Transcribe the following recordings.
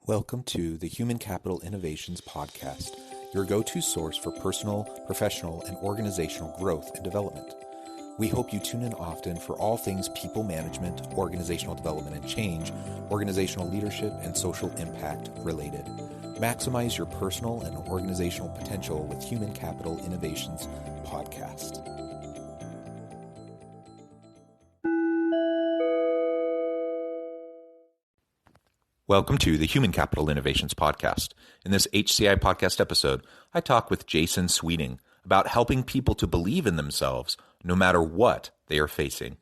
Welcome to the Human Capital Innovations Podcast, your go-to source for personal, professional, and organizational growth and development. We hope you tune in often for all things people management, organizational development and change, organizational leadership, and social impact related. Maximize your personal and organizational potential with Human Capital Innovations Podcast. Welcome to the Human Capital Innovations Podcast. In this HCI podcast episode, I talk with Jason Sweeting about helping people to believe in themselves no matter what they are facing.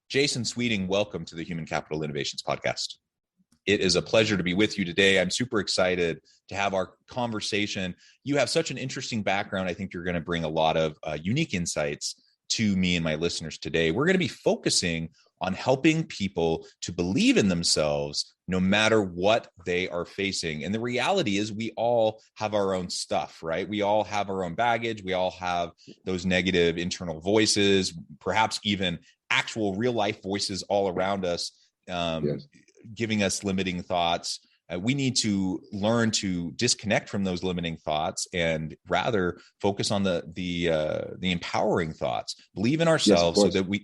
Jason Sweeting, welcome to the Human Capital Innovations Podcast. It is a pleasure to be with you today. I'm super excited to have our conversation. You have such an interesting background. I think you're going to bring a lot of unique insights to me and my listeners today. We're going to be focusing on helping people to believe in themselves no matter what they are facing. And the reality is we all have our own stuff, right? We all have our own baggage. We all have those negative internal voices, perhaps even actual real life voices all around us. Yes. Giving us limiting thoughts. We need to learn to disconnect from those limiting thoughts and rather focus on the empowering thoughts. Believe in ourselves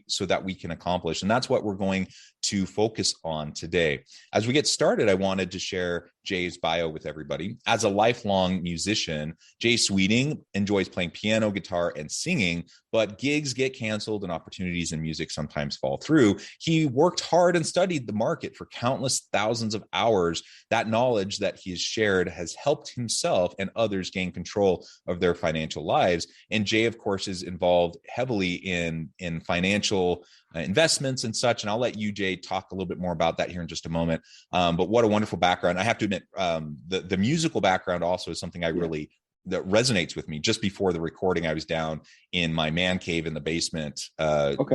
so that we can accomplish. And that's what we're going to focus on today. As we get started, I wanted to share Jay's bio with everybody. As a lifelong musician, Jay Sweeting enjoys playing piano, guitar, and singing, but gigs get canceled and opportunities in music sometimes fall through. He worked hard and studied the market for countless thousands of hours. That knowledge that he has shared has helped himself and others gain control of their financial lives. And Jay, of course, is involved heavily in financial investments and such. And I'll let you, Jay, talk a little bit more about that here in just a moment. But what a wonderful background. I have to admit, the musical background also is something that resonates with me. Just before the recording, I was down in my man cave in the basement,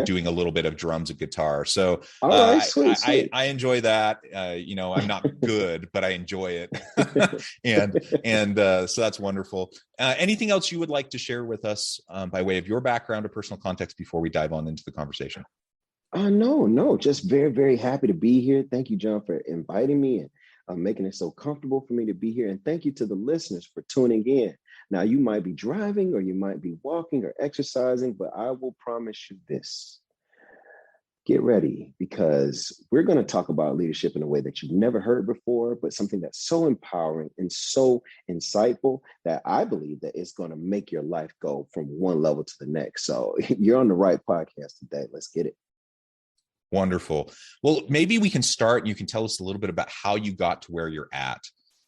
doing a little bit of drums and guitar. So sweet. I enjoy that. I'm not good, but I enjoy it. and so that's wonderful. Anything else you would like to share with us by way of your background or personal context before we dive on into the conversation? No, just very, very happy to be here. Thank you, John, for inviting me and making it so comfortable for me to be here. And thank you to the listeners for tuning in. Now, you might be driving or you might be walking or exercising, but I will promise you this. Get ready, because we're going to talk about leadership in a way that you've never heard before, but something that's so empowering and so insightful that I believe that it's going to make your life go from one level to the next. So you're on the right podcast today. Let's get it. Wonderful. Well, maybe we can start and you can tell us a little bit about how you got to where you're at.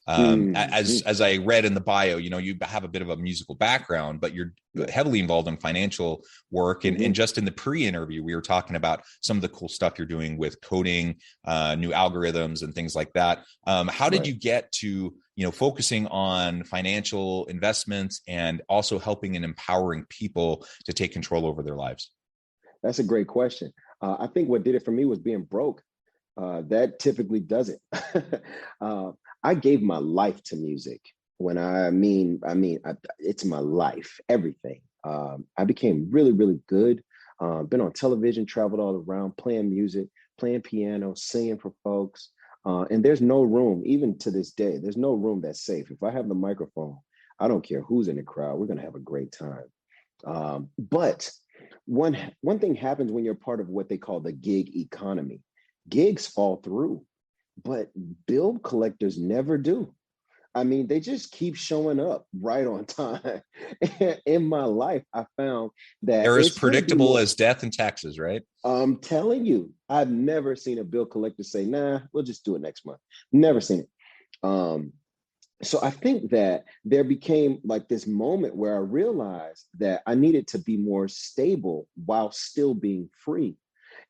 As I read in the bio, you have a bit of a musical background, but you're heavily involved in financial work. And just in the pre-interview, we were talking about some of the cool stuff you're doing with coding, new algorithms and things like that. How did you get to, focusing on financial investments and also helping and empowering people to take control over their lives? That's a great question. I think what did it for me was being broke. That typically does it. I gave my life to music. When it's my life, everything. I became really, really good. Been on television, traveled all around, playing music, playing piano, singing for folks. And there's no room, even to this day, there's no room that's safe. If I have the microphone, I don't care who's in the crowd. We're going to have a great time. But one thing happens when you're part of what they call the gig economy. Gigs fall through, but bill collectors never do. I mean, they just keep showing up right on time. In my life, I found that they're as predictable as death and taxes, right? I'm telling you, I've never seen a bill collector say, "Nah, we'll just do it next month." Never seen it. So I think that there became like this moment where I realized that I needed to be more stable while still being free.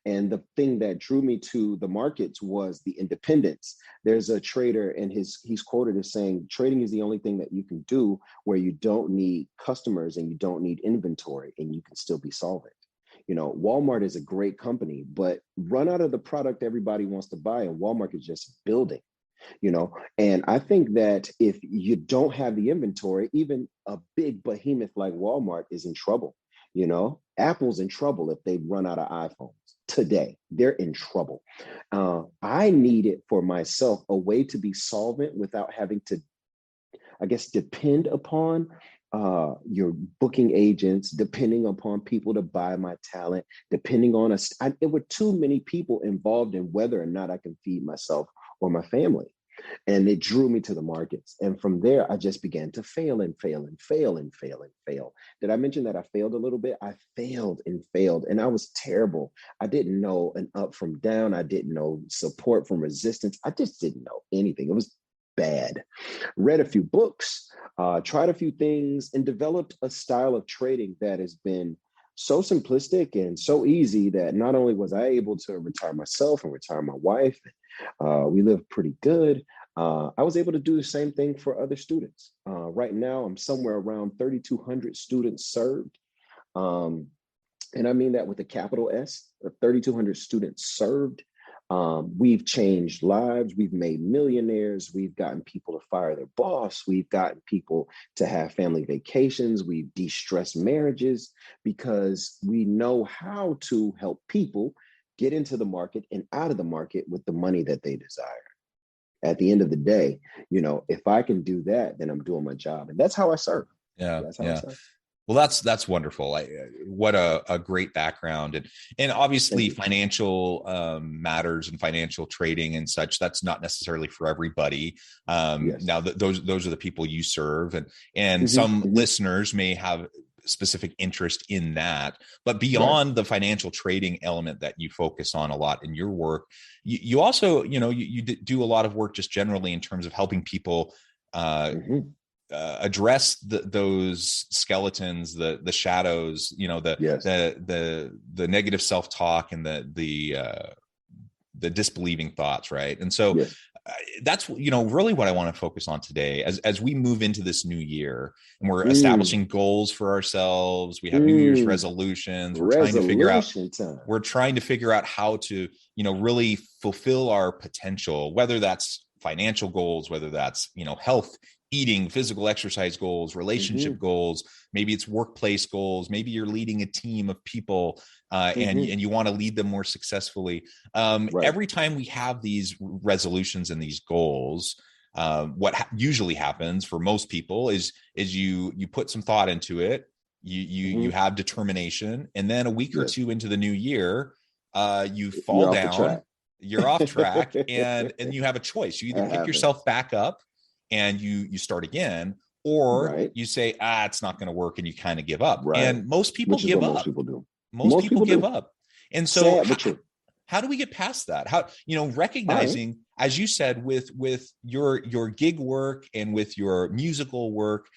And the thing that drew me to the markets was the independence. There's a trader and he's quoted as saying, trading is the only thing that you can do where you don't need customers and you don't need inventory and you can still be solvent. Walmart is a great company, but run out of the product everybody wants to buy and Walmart is just building. And I think that if you don't have the inventory, even a big behemoth like Walmart is in trouble. Apple's in trouble if they run out of iPhones today. They're in trouble. I needed for myself a way to be solvent without having to, I guess, depend upon your booking agents, depending upon people to buy my talent, depending on us. There were too many people involved in whether or not I can feed myself or my family. And it drew me to the markets. And from there, I just began to fail and fail and fail and fail and fail. Did I mention that I failed a little bit? I failed and failed. And I was terrible. I didn't know an up from down. I didn't know support from resistance. I just didn't know anything. It was bad. Read a few books, tried a few things, and developed a style of trading that has been so simplistic and so easy that not only was I able to retire myself and retire my wife, we live pretty good. I was able to do the same thing for other students. Right now, I'm somewhere around 3,200 students served. And I mean that with a capital S, 3,200 students served. We've changed lives. We've made millionaires. We've gotten people to fire their boss. We've gotten people to have family vacations. We've de-stressed marriages because we know how to help people get into the market and out of the market with the money that they desire. At the end of the day, if I can do that, then I'm doing my job. And that's how I serve. Yeah. That's how I serve. Well, that's wonderful. What a great background, and obviously financial matters and financial trading and such. That's not necessarily for everybody. Yes. Now, those are the people you serve, and some listeners may have specific interest in that. But beyond the financial trading element that you focus on a lot in your work, you also you do a lot of work just generally in terms of helping people. Address those skeletons, the shadows, the negative self-talk and the disbelieving thoughts, right? And so that's really what I want to focus on today as we move into this new year and we're establishing goals for ourselves. We have New Year's resolutions. We're trying to figure out how to really fulfill our potential, whether that's financial goals, whether that's health, eating, physical exercise goals, relationship goals, maybe it's workplace goals, maybe you're leading a team of people and you want to lead them more successfully. Every time we have these resolutions and these goals, what usually happens for most people is you put some thought into it, you have determination, and then a week or two into the new year, you fall down, you're off track, and you have a choice. You either pick yourself back up and you start again, or you say, it's not going to work, and you kind of give up. And most people give up. Most people give up. And so how do we get past that? How, recognizing, as you said, with your gig work and with your musical work,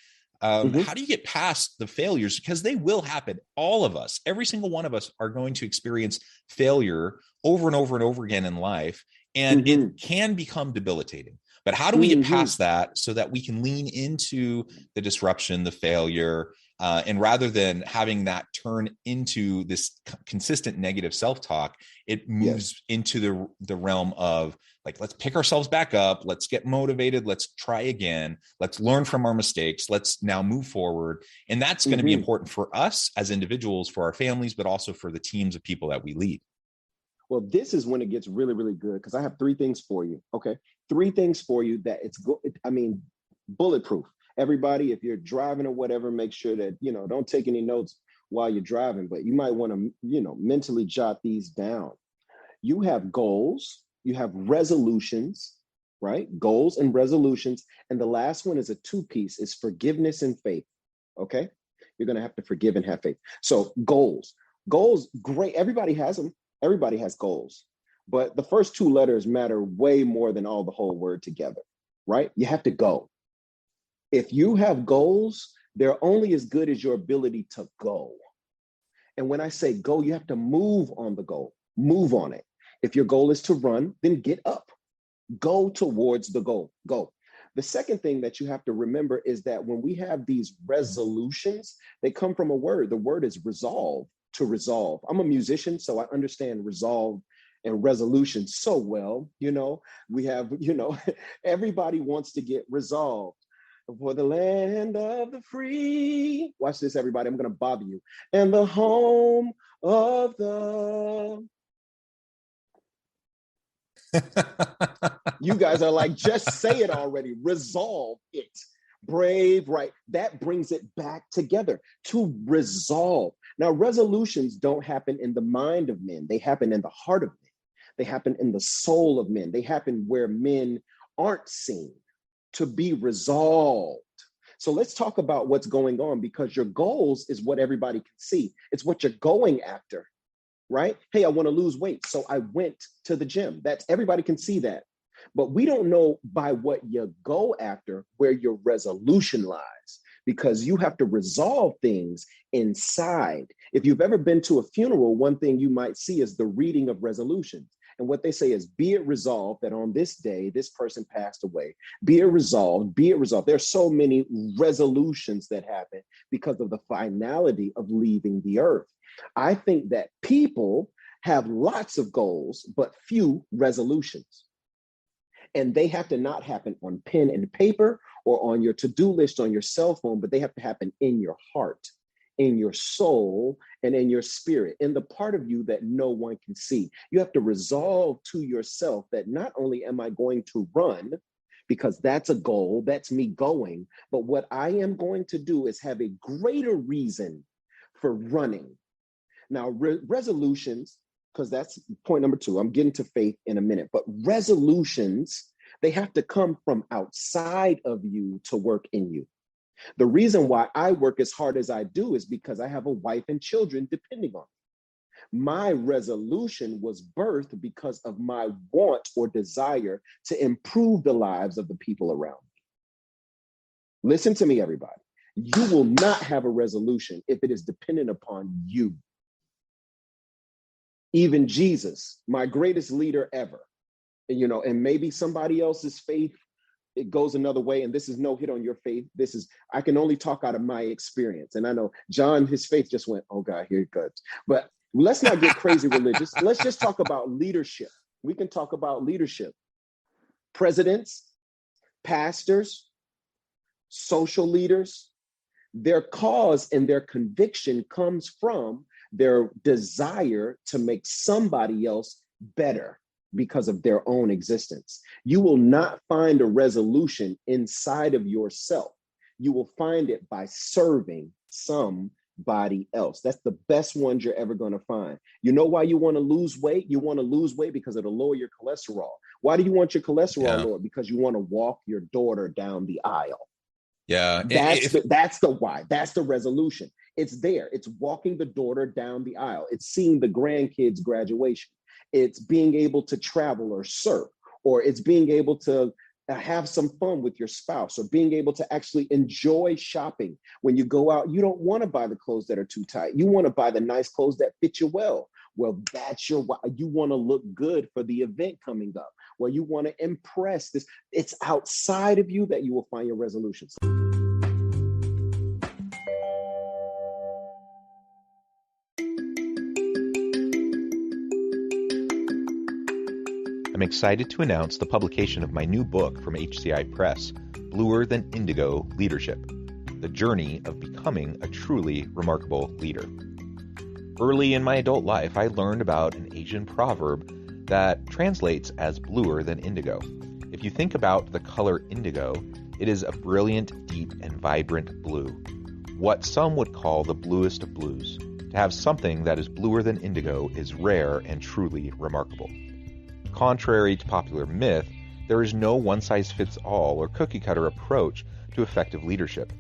how do you get past the failures? Because they will happen. All of us, every single one of us are going to experience failure over and over and over again in life. And it can become debilitating. But how do we get past that so that we can lean into the disruption, the failure, and rather than having that turn into this consistent negative self-talk, it moves into the realm of like, let's pick ourselves back up. Let's get motivated. Let's try again. Let's learn from our mistakes. Let's now move forward. And that's going to be important for us as individuals, for our families, but also for the teams of people that we lead. Well, this is when it gets really, really good, because I have 3 things for you. Okay. 3 things for you that bulletproof. Everybody, if you're driving or whatever, make sure that, don't take any notes while you're driving, but you might want to, mentally jot these down. You have goals, you have resolutions, right? Goals and resolutions. And the last one is a 2-piece, is forgiveness and faith. Okay. You're going to have to forgive and have faith. So goals, great. Everybody has them. Everybody has goals, but the first 2 letters matter way more than all the whole word together, right? You have to go. If you have goals, they're only as good as your ability to go. And when I say go, you have to move on the goal, move on it. If your goal is to run, then get up, go towards the goal, go. The second thing that you have to remember is that when we have these resolutions, they come from a word. The word is resolve. To resolve. I'm a musician, so I understand resolve and resolution so well. We have, everybody wants to get resolved. For the land of the free. Watch this, everybody. I'm going to bother you. And the home of the. You guys are like, just say it already. Resolve it. Brave, right? That brings it back together to resolve. Now, resolutions don't happen in the mind of men. They happen in the heart of men. They happen in the soul of men. They happen where men aren't seen, to be resolved. So let's talk about what's going on, because your goals is what everybody can see. It's what you're going after, right? Hey, I want to lose weight, so I went to the gym. That's, everybody can see that. But we don't know by what you go after where your resolution lies, because you have to resolve things inside. If you've ever been to a funeral, one thing you might see is the reading of resolutions. And what they say is, be it resolved that on this day, this person passed away. Be it resolved, be it resolved. There's so many resolutions that happen because of the finality of leaving the earth. I think that people have lots of goals, but few resolutions. And they have to not happen on pen and paper or on your to-do list on your cell phone, but they have to happen in your heart, in your soul, and in your spirit, in the part of you that no one can see. You have to resolve to yourself that not only am I going to run, because that's a goal, that's me going, but what I am going to do is have a greater reason for running. Now, resolutions, because that's point number 2. I'm getting to faith in a minute, but resolutions, they have to come from outside of you to work in you. The reason why I work as hard as I do is because I have a wife and children depending on me. My resolution was birthed because of my want or desire to improve the lives of the people around me. Listen to me, everybody. You will not have a resolution if it is dependent upon you. Even Jesus, my greatest leader ever, and maybe somebody else's faith, it goes another way, and this is no hit on your faith. I can only talk out of my experience. And I know John, his faith just went, oh God, here it goes. But let's not get crazy religious. Let's just talk about leadership. We can talk about leadership. Presidents, pastors, social leaders, their cause and their conviction comes from their desire to make somebody else better because of their own existence. You will not find a resolution inside of yourself. You will find it by serving somebody else. That's the best ones you're ever going to find. You know why you want to lose weight? You want to lose weight because it'll lower your cholesterol. Why do you want your cholesterol lower? Because you want to walk your daughter down the aisle. Yeah. That's the why. That's the resolution. It's there. It's walking the daughter down the aisle. It's seeing the grandkids' graduation. It's being able to travel or surf, or it's being able to have some fun with your spouse, or being able to actually enjoy shopping. When you go out, you don't want to buy the clothes that are too tight. You want to buy the nice clothes that fit you well. Well, that's you want to look good for the event coming up. Well, you want to impress this. It's outside of you that you will find your resolutions. I'm excited to announce the publication of my new book from HCI Press, Bluer Than Indigo Leadership, The Journey of Becoming a Truly Remarkable Leader. Early in my adult life, I learned about an Asian proverb that translates as bluer than indigo. If you think about the color indigo, it is a brilliant, deep, and vibrant blue, what some would call the bluest of blues. To have something that is bluer than indigo is rare and truly remarkable. Contrary to popular myth, there is no one-size-fits-all or cookie-cutter approach to effective leadership.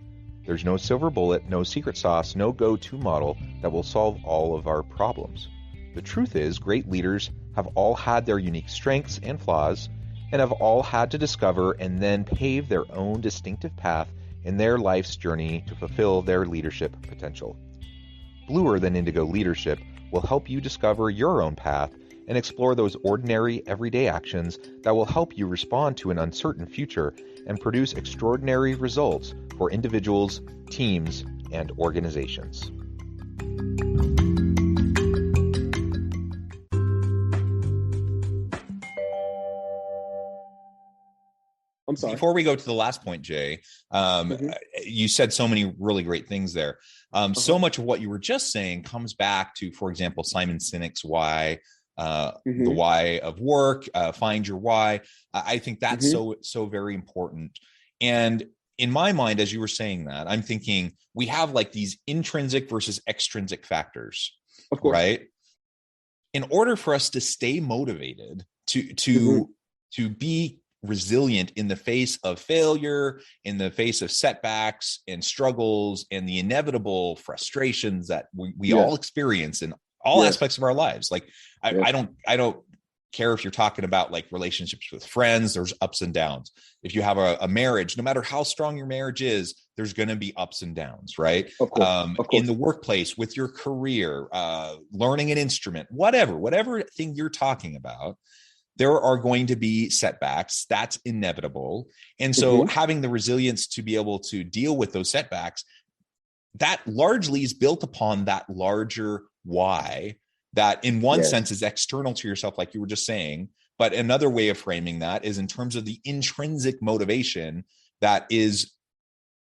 There's no silver bullet, no secret sauce, no go-to model that will solve all of our problems. The truth is, great leaders have all had their unique strengths and flaws, and have all had to discover and then pave their own distinctive path in their life's journey to fulfill their leadership potential. Bluer Than Indigo Leadership will help you discover your own path and explore those ordinary, everyday actions that will help you respond to an uncertain future and produce extraordinary results for individuals, teams, and organizations. I'm sorry. before we go to the last point, Jay, Mm-hmm. you said so many really great things there. Uh-huh. So much of what you were just saying comes back to, for example, Simon Sinek's why, the Mm-hmm. why of work, find your why. I think that's Mm-hmm. so very important. And in my mind, as you were saying that, I'm thinking we have like these intrinsic versus extrinsic factors, Of course. right? In order for us to stay motivated, to Mm-hmm. be resilient in the face of failure, in the face of setbacks and struggles and the inevitable frustrations that we all Yes. experience in all Yes. aspects of our lives. Like I Yes. don't care if you're talking about like relationships with friends, there's ups and downs. If you have a marriage, no matter how strong your marriage is, there's going to be ups and downs, right? Of course. Of In course. the workplace, with your career, learning an instrument, whatever thing you're talking about, there are going to be setbacks. That's inevitable. And so Mm-hmm. having the resilience to be able to deal with those setbacks, that largely is built upon that larger why that in one Yes. sense is external to yourself, like you were just saying. But another way of framing that is in terms of the intrinsic motivation that is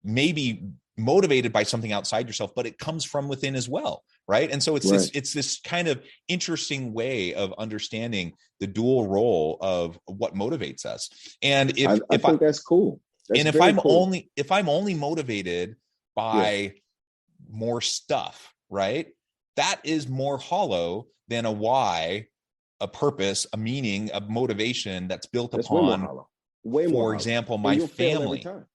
maybe motivated by something outside yourself, but it comes from within as well, right? And so Right. it's this kind of interesting way of understanding the dual role of what motivates us. And I think that's cool. That's if very I'm cool. only motivated Yes. by more stuff, right? That is more hollow than a why, a purpose, a meaning, a motivation that's built That's way more upon, hollow. Way more for hollow. example, And you'll fail every time.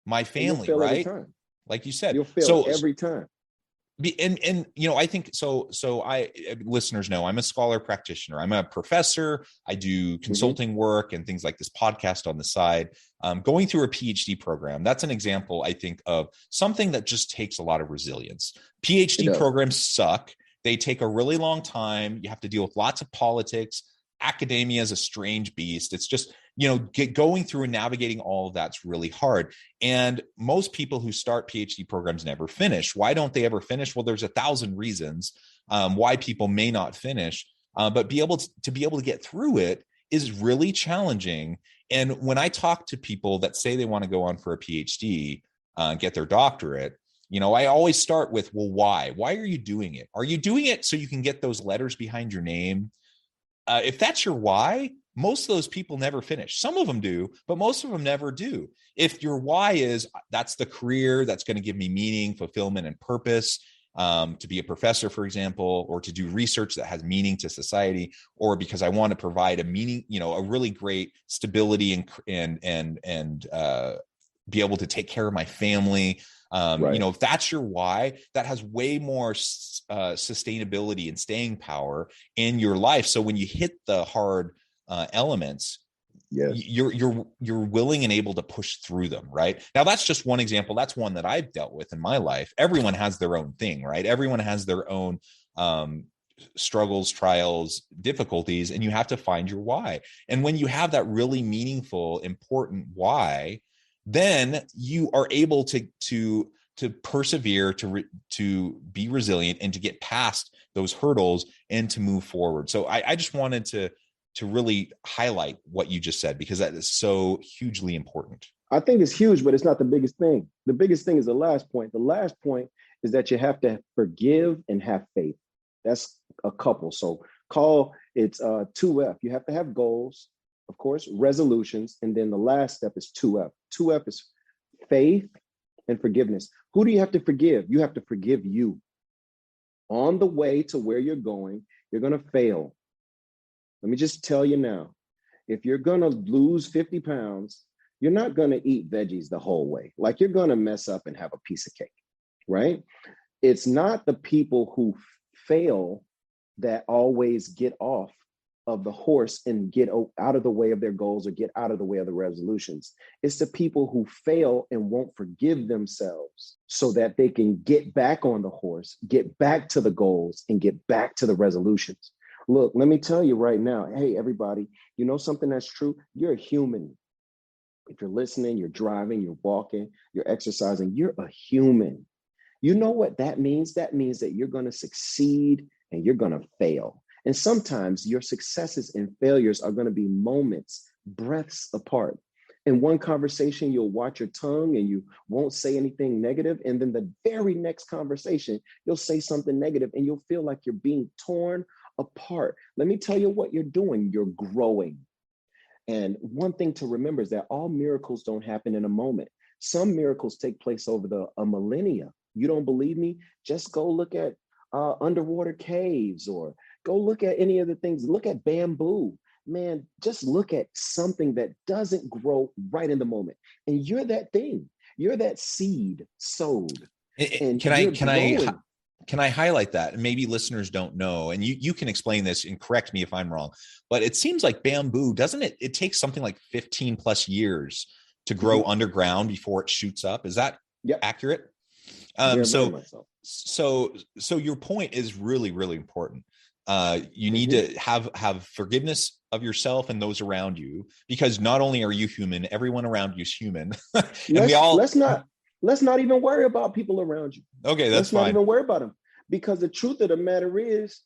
my And you'll family, fail every right? time. Like you said. You'll fail So every time. and I think I listeners know I'm a scholar practitioner. I'm a professor. I do Mm-hmm. consulting work and things like this podcast on the side. Going through a PhD program, that's an example, I think, of something that just takes a lot of resilience. It PhD does. programs suck. They take a really long time. You have to deal with lots of politics. Academia is a strange beast. It's just, going through and navigating all of that's really hard. And most people who start PhD programs never finish. Why don't they ever finish? Well, there's 1,000 reasons why people may not finish, but be able to get through it is really challenging. And when I talk to people that say they want to go on for a PhD, get their doctorate, I always start with, well, why? Why are you doing it? Are you doing it so you can get those letters behind your name? If that's your why, most of those people never finish. Some of them do, but most of them never do. If your why is that's the career that's going to give me meaning, fulfillment, and purpose, to be a professor, for example, or to do research that has meaning to society, or because I want to provide a meaning, a really great stability and be able to take care of my family. Right. If that's your why, that has way more sustainability and staying power in your life. So when you hit the hard elements, Yes. you're willing and able to push through them. Right now, that's just one example. That's one that I've dealt with in my life. Everyone has their own thing, right? Everyone has their own struggles, trials, difficulties, and you have to find your why. And when you have that really meaningful, important why, then you are able to persevere, to be resilient, and to get past those hurdles and to move forward. So I just wanted to really highlight what you just said, because that is so hugely important. I think it's huge, but it's not the biggest thing. The biggest thing is the last point. The last point is that you have to forgive and have faith. That's a couple. So call it's 2F. You have to have goals, of course, resolutions, and then the last step is 2F. 2F is faith and forgiveness. Who do you have to forgive? You have to forgive you. On the way to where you're going, you're going to fail. Let me just tell you now, if you're going to lose 50 pounds, you're not going to eat veggies the whole way. Like you're going to mess up and have a piece of cake, right? It's not the people who fail that always get off of the horse and get out of the way of their goals or get out of the way of the resolutions. It's the people who fail and won't forgive themselves so that they can get back on the horse, get back to the goals, and get back to the resolutions. Look, let me tell you right now, hey, everybody, you know something that's true? You're a human. If you're listening, you're driving, you're walking, you're exercising, you're a human. You know what that means? That means that you're going to succeed and you're going to fail. And sometimes your successes and failures are going to be moments, breaths apart. In one conversation, you'll watch your tongue and you won't say anything negative. And then the very next conversation, you'll say something negative and you'll feel like you're being torn apart. Let me tell you what you're doing. You're growing. And one thing to remember is that all miracles don't happen in a moment. Some miracles take place over a millennia. You don't believe me? Just go look at underwater caves, or go look at any of the things. Look at bamboo. Man, just look at something that doesn't grow right in the moment. And you're that thing. You're that seed sowed. And can I highlight that? And maybe listeners don't know, and you can explain this and correct me if I'm wrong, but it seems like bamboo, doesn't it? It takes something like 15 plus years to grow underground before it shoots up. Is that accurate? So your point is really, really important. You need to have forgiveness of yourself and those around you, because not only are you human, everyone around you is human. Let's not even worry about people around you. Okay, that's fine. Let's not even worry about them, because the truth of the matter is,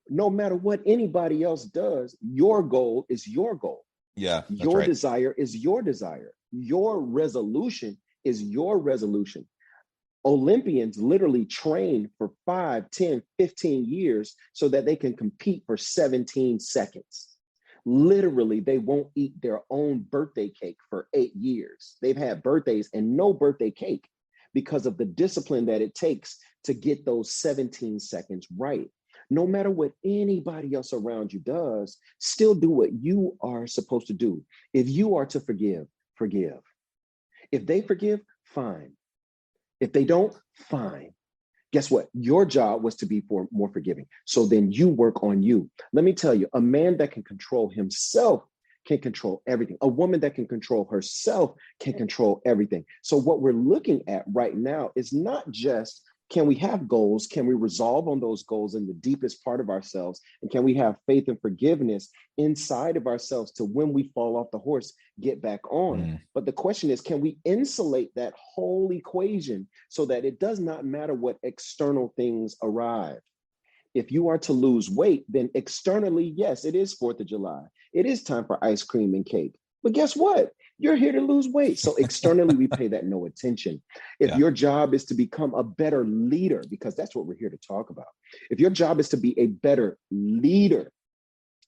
no matter what anybody else does, your goal is your goal. Yeah, your desire is your desire. Your resolution is your resolution. Olympians literally train for 5, 10, 15 years so that they can compete for 17 seconds. Literally, they won't eat their own birthday cake for 8 years. They've had birthdays and no birthday cake because of the discipline that it takes to get those 17 seconds right. No matter what anybody else around you does, still do what you are supposed to do. If you are to forgive, forgive. If they forgive, fine. If they don't, fine. Guess what? Your job was to be more forgiving. So then you work on you. Let me tell you, a man that can control himself can control everything. A woman that can control herself can control everything. So what we're looking at right now is not just, can we have goals? Can we resolve on those goals in the deepest part of ourselves? And can we have faith and forgiveness inside of ourselves to, when we fall off the horse, get back on? But the question is, can we insulate that whole equation so that it does not matter what external things arrive? If you are to lose weight, then externally, yes, it is 4th of July. It is time for ice cream and cake. But guess what? You're here to lose weight. So externally, we pay that no attention. If your job is to become a better leader, because that's what we're here to talk about. If your job is to be a better leader,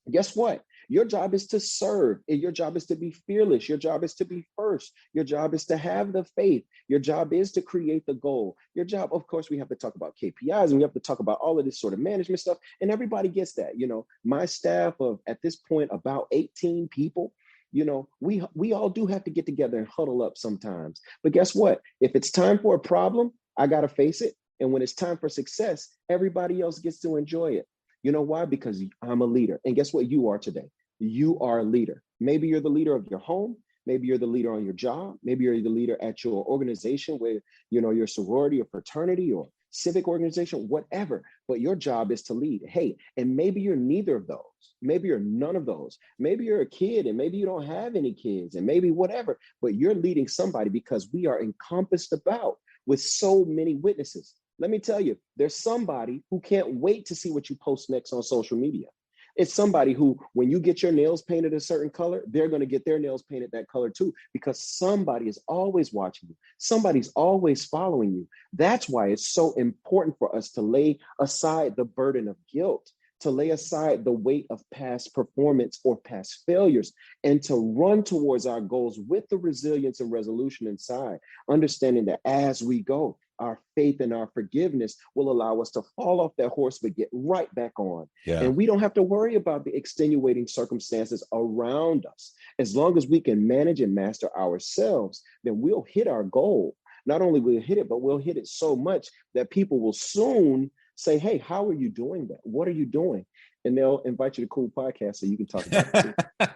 guess what? Your job is to serve. Your job is to be fearless. Your job is to be first. Your job is to have the faith. Your job is to create the goal. Your job, of course, we have to talk about KPIs and we have to talk about all of this sort of management stuff. And everybody gets that. You know, my staff of, at this point, about 18 people, you know, we all do have to get together and huddle up sometimes. But guess what? If it's time for a problem, I got to face it. And when it's time for success, everybody else gets to enjoy it. You know why? Because I'm a leader. And guess what you are today? You are a leader. Maybe you're the leader of your home. Maybe you're the leader on your job. Maybe you're the leader at your organization, where, you know, your sorority or fraternity or civic organization, whatever. But your job is to lead. Hey, and maybe you're neither of those. Maybe you're none of those. Maybe you're a kid and maybe you don't have any kids and maybe whatever, but you're leading somebody, because we are encompassed about with so many witnesses. Let me tell you, there's somebody who can't wait to see what you post next on social media. It's somebody who, when you get your nails painted a certain color, they're going to get their nails painted that color too, because somebody is always watching you. Somebody's always following you. That's why it's so important for us to lay aside the burden of guilt, to lay aside the weight of past performance or past failures, and to run towards our goals with the resilience and resolution inside, understanding that as we go, our faith and our forgiveness will allow us to fall off that horse, but get right back on. Yeah. And we don't have to worry about the extenuating circumstances around us. As long as we can manage and master ourselves, then we'll hit our goal. Not only will we hit it, but we'll hit it so much that people will soon say, hey, how are you doing that? What are you doing? And they'll invite you to Cool Podcast so you can talk about it too.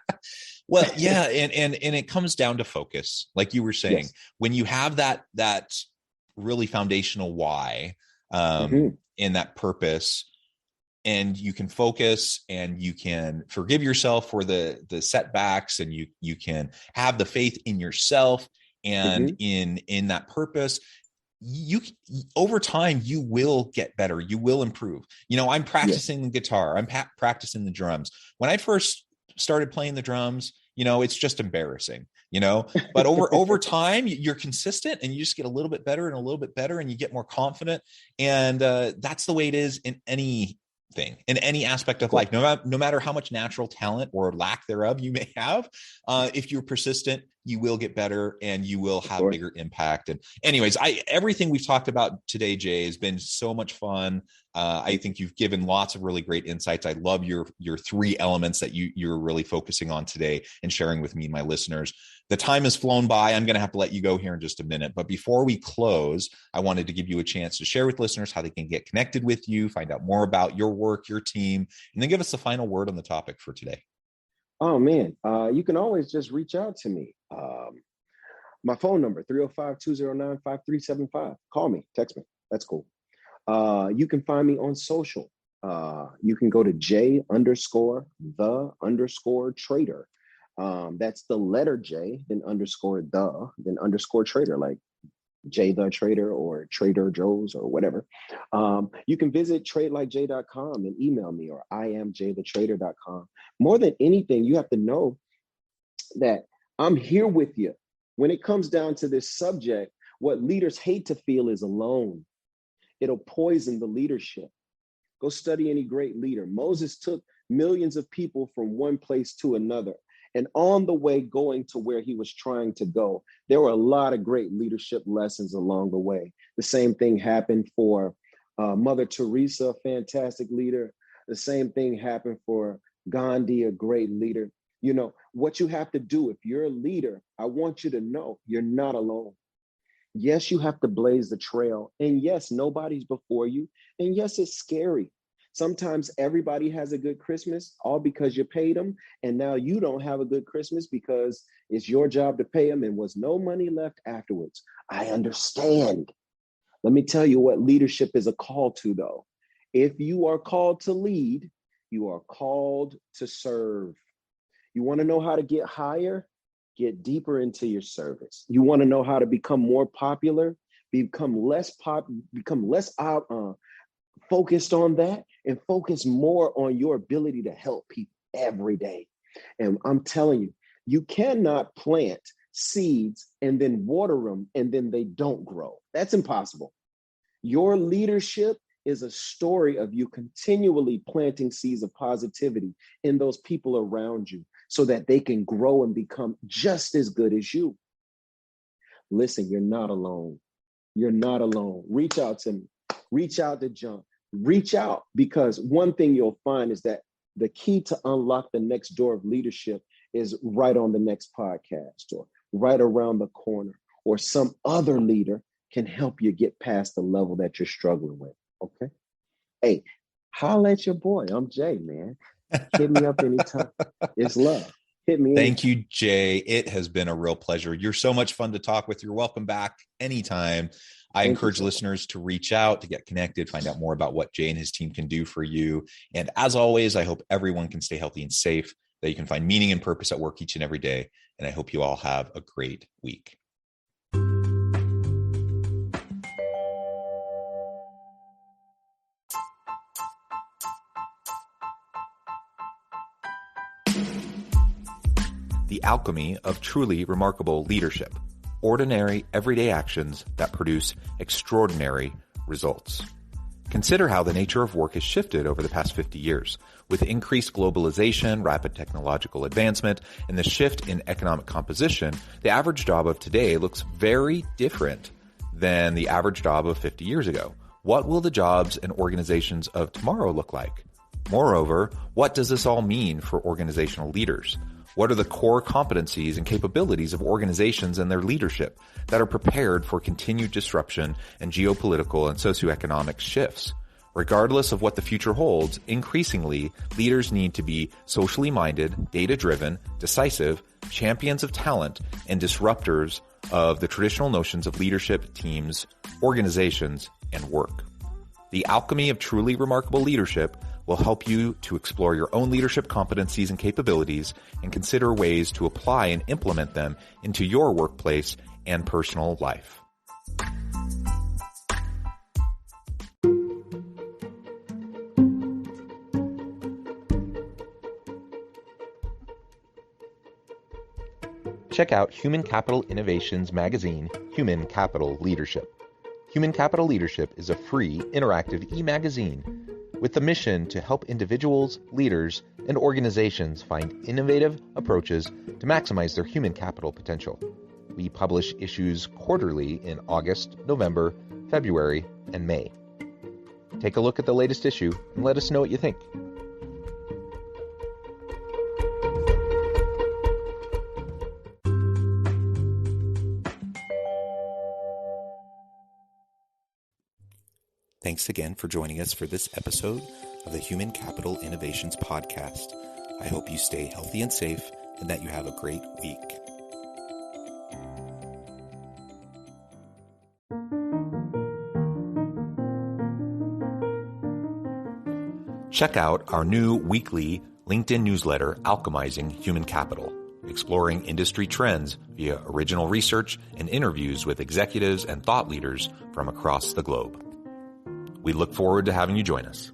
Well, yeah. And it comes down to focus. Like you were saying, yes. When you have that really foundational why in that purpose, and you can focus and you can forgive yourself for the setbacks, and you can have the faith in yourself and in that purpose, you over time you will get better, you will improve. You know, I'm practicing the guitar, I'm practicing the drums. When I first started playing the drums, it's just embarrassing, but over time, you're consistent and you just get a little bit better and a little bit better, and you get more confident. And that's the way it is in anything, in any aspect of life, no matter how much natural talent or lack thereof you may have. If you're persistent, you will get better and you will have bigger impact. And anyways, everything we've talked about today, Jay, has been so much fun. I think you've given lots of really great insights. I love your 3 elements that you're really focusing on today and sharing with me and my listeners. The time has flown by. I'm going to have to let you go here in just a minute. But before we close, I wanted to give you a chance to share with listeners how they can get connected with you, find out more about your work, your team, and then give us the final word on the topic for today. Oh, man. You can always just reach out to me. My phone number, 305-209-5375. Call me, text me. That's cool. You can find me on social. You can go to J_the_trader. That's the letter J, then underscore trader, like Jay the Trader or Trader Joe's or whatever. You can visit tradelikeJ.com and email me, or IamJayTheTrader.com. More than anything, you have to know that I'm here with you. When it comes down to this subject, what leaders hate to feel is alone. It'll poison the leadership. Go study any great leader. Moses took millions of people from one place to another. And on the way going to where he was trying to go, there were a lot of great leadership lessons along the way. The same thing happened for Mother Teresa, a fantastic leader. The same thing happened for Gandhi, a great leader. What you have to do if you're a leader, I want you to know you're not alone. Yes, you have to blaze the trail. And yes, nobody's before you. And yes, it's scary. Sometimes everybody has a good Christmas, all because you paid them. And now you don't have a good Christmas because it's your job to pay them and was no money left afterwards. I understand. Let me tell you what leadership is a call to, though. If you are called to lead, you are called to serve. You want to know how to get higher? Get deeper into your service. You want to know how to become more popular? Become less focused on that and focus more on your ability to help people every day. And I'm telling you, you cannot plant seeds and then water them and then they don't grow. That's impossible. Your leadership is a story of you continually planting seeds of positivity in those people around you so that they can grow and become just as good as you. Listen, you're not alone. You're not alone. Reach out to me. Reach out to John. Reach out, because one thing you'll find is that the key to unlock the next door of leadership is right on the next podcast or right around the corner, or some other leader can help you get past the level that you're struggling with. Okay. Hey, holla at your boy. I'm Jay, man. Hit me up anytime. It's love. Hit me. Thank you, Jay. It has been a real pleasure. You're so much fun to talk with. You're welcome back anytime. I encourage listeners to reach out, to get connected, find out more about what Jay and his team can do for you. And as always, I hope everyone can stay healthy and safe, that you can find meaning and purpose at work each and every day. And I hope you all have a great week. The alchemy of truly remarkable leadership. Ordinary, everyday actions that produce extraordinary results. Consider how the nature of work has shifted over the past 50 years. With increased globalization, rapid technological advancement, and the shift in economic composition, the average job of today looks very different than the average job of 50 years ago. What will the jobs and organizations of tomorrow look like? Moreover, what does this all mean for organizational leaders? What are the core competencies and capabilities of organizations and their leadership that are prepared for continued disruption and geopolitical and socioeconomic shifts? Regardless of what the future holds, increasingly, leaders need to be socially minded, data-driven, decisive, champions of talent, and disruptors of the traditional notions of leadership, teams, organizations, and work. The alchemy of truly remarkable leadership will help you to explore your own leadership competencies and capabilities and consider ways to apply and implement them into your workplace and personal life. check out Human Capital Innovations magazine, Human Capital Leadership. Human Capital Leadership is a free, interactive e-magazine with the mission to help individuals, leaders, and organizations find innovative approaches to maximize their human capital potential. We publish issues quarterly in August, November, February, and May. Take a look at the latest issue and let us know what you think. Thanks again for joining us for this episode of the Human Capital Innovations Podcast. I hope you stay healthy and safe and that you have a great week. Check out our new weekly LinkedIn newsletter, Alchemizing Human Capital, exploring industry trends via original research and interviews with executives and thought leaders from across the globe. We look forward to having you join us.